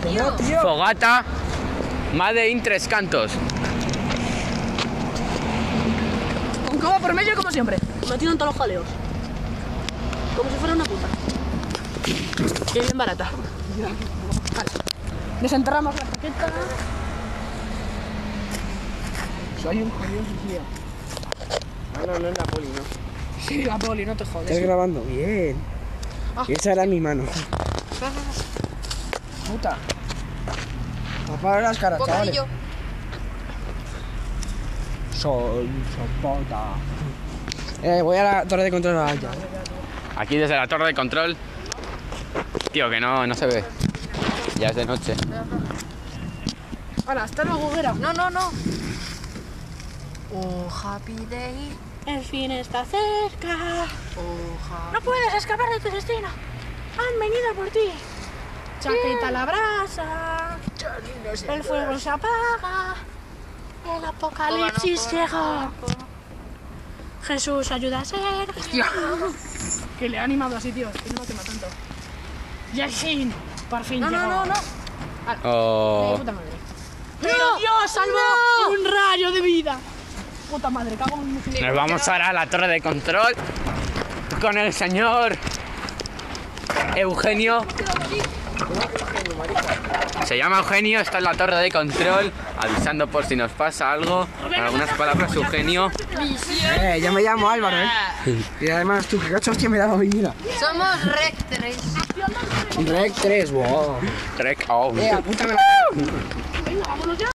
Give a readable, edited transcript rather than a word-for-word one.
¿Cómo, tío? Fogata Made in Tres Cantos. Con coba por medio como siempre. Metido en todos los jaleos. Como si fuera una puta. Qué bien barata. Vale. Desenterramos la paqueta. Soy un jodido tío. No, no es la poli, no. Sí, la poli, no te jodes. Estás grabando bien. Ah. Y esa era mi mano. Puta. Apaga las caras, chavales. Bocadillo. Soy sopota. Voy a la torre de control allá. Aquí desde la torre de control. Tío, que no se ve. Ya es de noche. Hola, hasta luego, Guerra. No, no, no. Oh, happy day. El fin está cerca. Oh, happy. No puedes escapar de tu destino. Han venido por ti. Chaqueta la brasa. El fuego se apaga. El apocalipsis llega. Jesús ayuda a Sergio. Que le ha animado así, tío. Que no me quema tanto. Y al fin, por fin llegó. No. Oh. Puta madre. Pero Dios salvó un rayo de vida. Puta madre, cago en mi Nos vamos ahora a la torre de control con el señor Eugenio. Se llama Eugenio, está en la torre de control, avisando por si nos pasa algo. Con algunas palabras, Eugenio. Ya me llamo Álvaro, Y además tú, que cacho, hostia, me daba mi vida. Somos Rec 3. Rec 3, wow. Trek, oh. Apúntame la... Venga, vámonos ya.